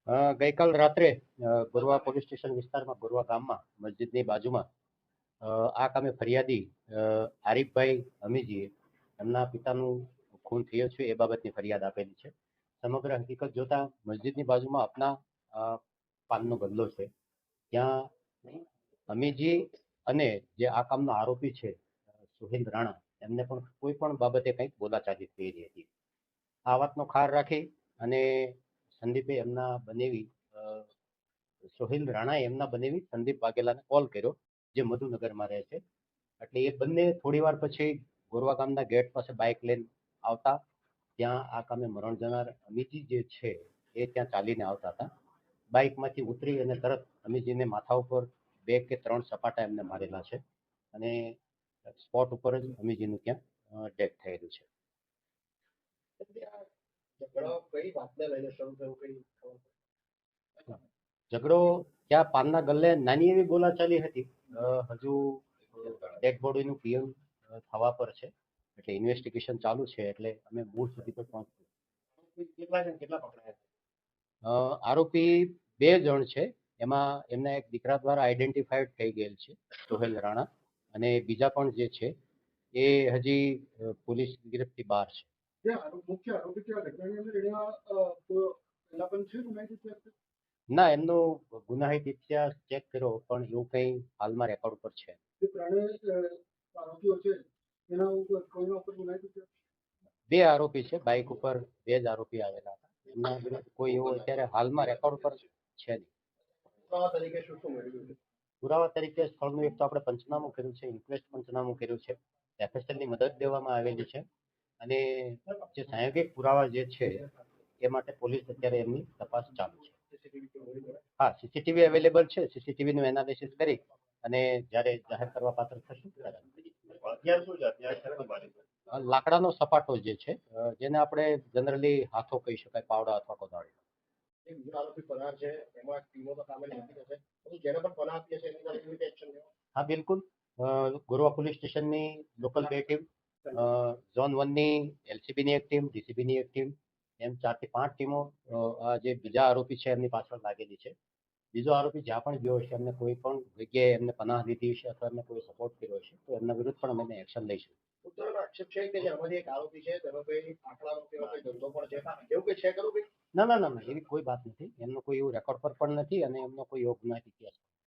ગઈકાલ રાત્રે Gorwa police station વિસ્તારમાં ગોરવા ગામમાં મસ્જિદની બાજુમાં આ કામે ફરિયાદી આરીફભાઈ હમીજીએ એમના પિતાનું ખૂન થયો છે એ બાબતની ફરિયાદ આપેલી છે. સમગ્ર હકીકત જોતા મસ્જિદની બાજુમાં આપના પાનનો ગલ્લો છે, ત્યાં હમીજી અને જે આ કામનો આરોપી છે સુહેલ રાણા એમને પણ કોઈ પણ બાબતે કંઈક બોલાચાલી થઈ રહી હતી. આ વાતનો ખાર રાખી અને સંદીપે એમના બનેવી સોહિલ રાણાએ એમના બનેવી સંદીપ વાઘેલાને કોલ કર્યો, જે મધુનગરમાં રહે છે. એટલે એ બંને થોડી વાર પછી ગોરવા ગામના ગેટ પાસે બાઇક લઈને આવતા ત્યાં આ કામે મરણ જનાર અમીજી જે છે એ ત્યાં ચાલીને આવતા હતા. બાઇકમાંથી ઉતરી અને તરત અમીજીને માથા ઉપર 2 કે 3 સપાટા એમને મારેલા છે અને સ્પોટ ઉપર જ અમીજીનું ત્યાં ડેથ થયેલું છે. ઝઘડો ત્યાં પાનના ગલ્લે નાની એવી બોલાચાલી હતી. હજુ ડેડ બોડીનું પીએમ થવા પર છે, એટલે ઇન્વેસ્ટિગેશન ચાલુ છે, એટલે અમે મૂળ સુધી પર પહોંચીશું. આરોપી 2 જણ છે, એમાં એમના એક દીકરા દ્વારા આઈડેન્ટિફાઈડ થઈ ગયેલ છે સોહેલ રાણા, અને બીજા પણ જે છે એ હજી પોલીસ ગિરફ્તથી બહાર છે. ના, એમનો ગુનાહિત ઇતિહાસ ચેક કર્યો પણ એવું કંઈ હાલમાં રેકોર્ડ ઉપર છે. 2 આરોપી છે, બાઇક ઉપર 2 જ આરોપી આવેલા હતા. એમના વિરુદ્ધ કોઈ એવો અત્યારે હાલમાં રેકોર્ડ પર છે નહીં. પુરાવા તરીકે સ્થળનું એક તો આપણે પંચનામું કર્યું છે, ઇન્ક્વેસ્ટ પંચનામું કર્યું છે, એફએસએલની મદદ દેવામાં આવેલી છે, અને જે સાંયોગિક પુરાવા જે છે એ માટે પોલીસ અત્યારે એમની તપાસ ચાલુ છે. હા, સીસીટીવી અવેલેબલ છે. સીસીટીવીનું એનાલિસિસ કરી અને જ્યારે જાહેર કરવા પાત્ર થશે લાકડાનો સપાટો જે છે, જેને આપણે જનરલી હાથો કહી શકાય, પાવડા અથવા કોદાળી. હા, બિલકુલ. ગોરવા પોલીસ સ્ટેશનની લોકલ 2 ટીમ, ઝોન 1ની એલસીબીની એક ટીમ, ડીસીબીની એક ટીમ, એમ 4 થી 5 ટીમો જે બીજા આરોપી છે એમની પાછળ લાગેલી છે. બીજો આરોપી જ્યાં પણ ગયો હશે, એમને કોઈ પણ જગ્યાએ એમને પનાહ લીધી હશે અથવા એમને કોઈ સપોર્ટ કર્યો હશે તો એમના વિરુદ્ધ પણ અમે એક્શન લઈશું. આક્ષેપ છે કે જે આમાંથી એક આરોપી છે તેનો કોઈ આંકડાનો ધંધો પણ છે, એવું કોઈ છે ખરું? ના, એવી કોઈ વાત નથી. એમનો કોઈ એવું રેકોર્ડ પર પણ નથી અને એમનો કોઈ યોગ નથી.